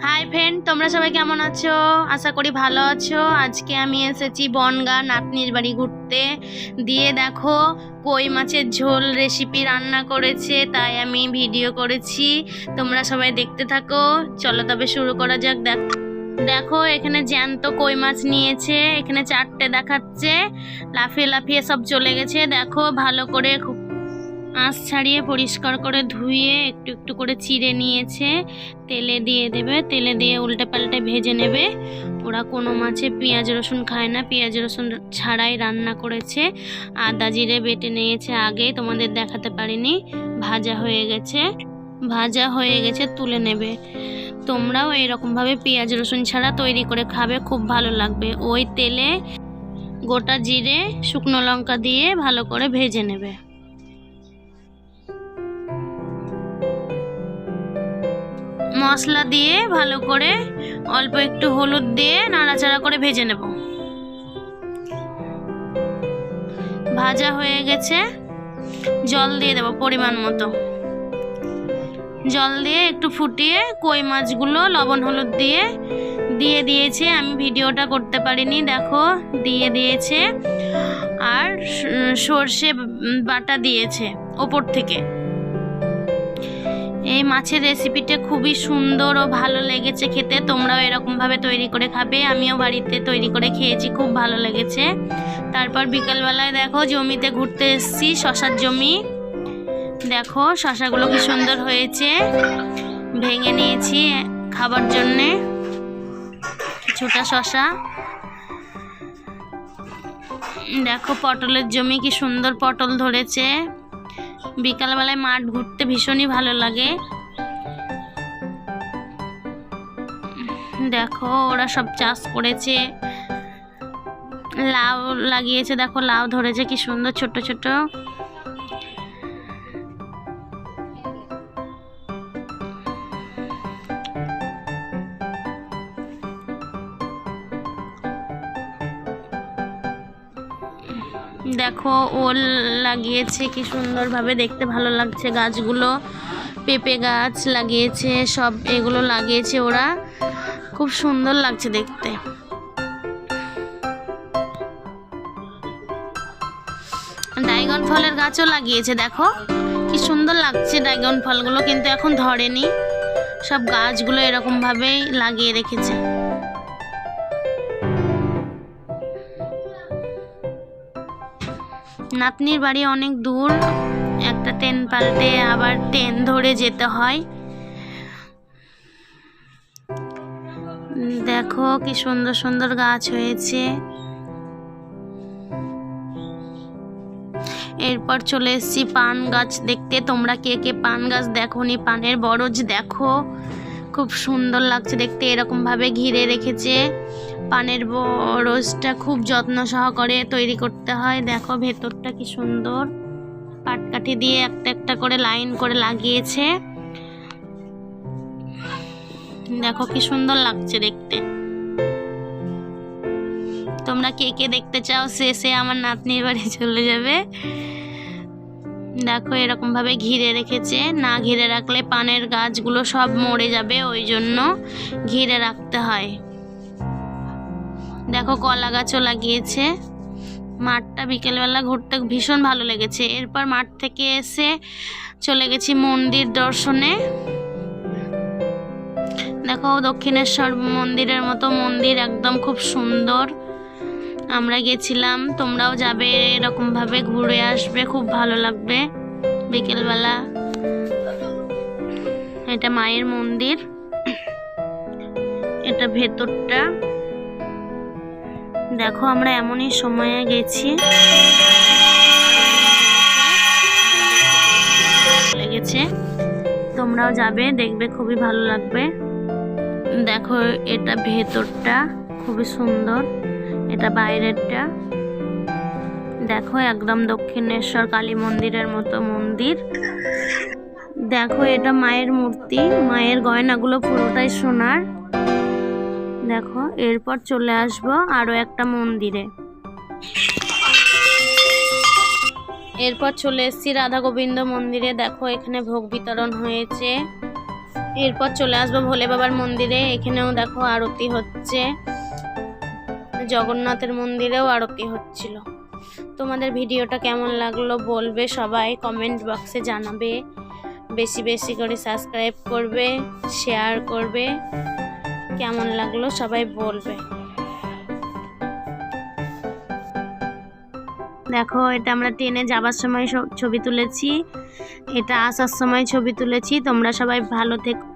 Hi friend, তোমরা সবাই কেমন আছো? আশা করি ভালো আছো। আজকে আমি এসেছি বনগাঁ নাতনির বাড়ি ঘুরতে। দিয়ে দেখো কই মাছের ঝোল রেসিপি রান্না করেছে, তাই আমি ভিডিও করেছি। তোমরা সবাই দেখতে থাকো। চলো তবে শুরু করা যাক। দেখো এখানে জ্যান্ত কই মাছ নিয়েছে, এখানে 4টে দেখাচ্ছে। লাফিয়ে লাফিয়ে সব চলে গেছে। দেখো ভালো করে আঁশ ছাড়িয়ে পরিষ্কার করে ধুয়ে একটু একটু করে চিড়ে নিয়েছে। তেলে দিয়ে দেবে, তেলে দিয়ে উল্টে পাল্টে ভেজে নেবে। ওরা কোনো মাছে পেঁয়াজ রসুন খায় না, পেঁয়াজ রসুন ছাড়াই রান্না করেছে। আদা জিরে বেটে নিয়েছে আগেই, তোমাদের দেখাতে পারিনি। ভাজা হয়ে গেছে, তুলে নেবে। তোমরাও এরকমভাবে পেঁয়াজ রসুন ছাড়া তৈরি করে খাবে, খুব ভালো লাগবে। ওই তেলে গোটা জিরে শুকনো লঙ্কা দিয়ে ভালো করে ভেজে নেবে। মশলা দিয়ে ভালো করে অল্প একটু হলুদ দিয়ে নাড়াচাড়া করে ভেজে নেব। ভাজা হয়ে গেছে, জল দিয়ে দেব পরিমাণ মতো। জল দিয়ে একটু ফুটিয়ে কই মাছগুলো লবণ হলুদ দিয়ে দিয়েছে। আমি ভিডিওটা করতে পারিনি, দেখো দিয়ে দিয়েছে। আর সর্ষে বাটা দিয়েছে ওপর থেকে। এই মাছের রেসিপিটা খুবই সুন্দর ও ভালো লেগেছে খেতে। তোমরাও এরকমভাবে তৈরি করে খাবে। আমিও বাড়িতে তৈরি করে খেয়েছি, খুব ভালো লেগেছে। তারপর বিকালবেলায় দেখো জমিতে ঘুরতে এসেছি, শশার জমি। দেখো শশাগুলো কি সুন্দর হয়েছে, ভেঙে নিয়েছি খাবার জন্যে কিছুটা শশা। দেখো পটলের জমি, কি সুন্দর পটল ধরেছে। বিকালবেলায় মাঠ ঘুরতে ভীষণই ভালো লাগে। দেখো ওরা সব চাষ করেছে, লাউ লাগিয়েছে। দেখো লাউ ধরেছে কি সুন্দর ছোট ছোট। দেখো ওল লাগিয়েছে কি সুন্দরভাবে, দেখতে ভালো লাগছে গাছগুলো। পেঁপে গাছ লাগিয়েছে, সব এগুলো লাগিয়েছে ওরা, খুব সুন্দর লাগছে দেখতে। ড্রাগন ফলের গাছও লাগিয়েছে, দেখো কি সুন্দর লাগছে ড্রাগন ফলগুলো, কিন্তু এখন ধরেনি। সব গাছগুলো এরকম ভাবেই লাগিয়ে রেখেছে। নাতনির বাড়ি অনেক দূর, একটা ট্রেন পাল্টে আবার ট্রেন ধরে যেতে হয়। দেখো কি সুন্দর সুন্দর গাছ হয়েছে। এরপর চলে এসেছি পান গাছ দেখতে। তোমরা কে কে পান গাছ দেখোনি? পানের বরজ দেখো, খুব সুন্দর লাগছে দেখতে। এরকম ভাবে ঘিরে রেখেছে। পানের বরজটা খুব যত্ন সহকারে তৈরি করতে হয়। দেখো ভেতরটা কি সুন্দর, পাটকাঠি দিয়ে একটা একটা করে লাইন করে লাগিয়েছে। দেখো কি সুন্দর লাগছে দেখতে। তোমরা কে কে দেখতে চাও শেষে আমার নাতনির বাড়ি চলে যাবে। দেখো এরকম ভাবে ঘিরে রেখেছে। না ঘিরে রাখলে পানের গাছগুলো সব মরে যাবে, ওই জন্য ঘিরে রাখতে হয়। দেখো কলা গাছও লাগিয়েছে। মাঠটা বিকেলবেলা ঘুরতে ভীষণ ভালো লেগেছে। এরপর মাঠ থেকে এসে চলে গেছি মন্দির দর্শনে। দেখো দক্ষিণেশ্বর মন্দিরের মতো মন্দির, একদম খুব সুন্দর। আমরা গেছিলাম, তোমরাও যাবে, এরকম ভাবে ঘুরে আসবে, খুব ভালো লাগবে বিকেলবেলা। এটা মায়ের মন্দির, এটা ভেতরটা। দেখো আমরা এমনই সময়ে গেছি, লেগেছে। তোমরাও যাবে, দেখবে খুবই ভালো লাগবে। দেখো এটা ভেতরটা খুবই সুন্দর, এটা বাইরেরটা। দেখো একদম দক্ষিণেশ্বর কালী মন্দিরের মতো মন্দির। দেখো এটা মায়ের মূর্তি, মায়ের গয়নাগুলো পুরোটাই সোনার। দেখো এরপর চলে আসবো আরো একটা মন্দিরে। এরপর চলে এসেছি রাধা গোবিন্দ মন্দিরে। দেখো এখানে ভোগ বিতরণ হয়েছে। এরপর চলে আসবো ভোলে বাবার মন্দিরে। এখানেও দেখো আরতি হচ্ছে, জগন্নাথের মন্দিরেও আরতি হচ্ছিল। তোমাদের ভিডিওটা কেমন লাগলো বলবে, সবাই কমেন্ট বক্সে জানাবে। বেশি বেশি করে সাবস্ক্রাইব করবে, শেয়ার করবে। কেমন লাগলো সবাই বলবে। দেখো এটা আমরা ট্রেনে যাবার সময় ছবি তুলেছি, এটা আসার সময় ছবি তুলেছি। তোমরা সবাই ভালো থেকো।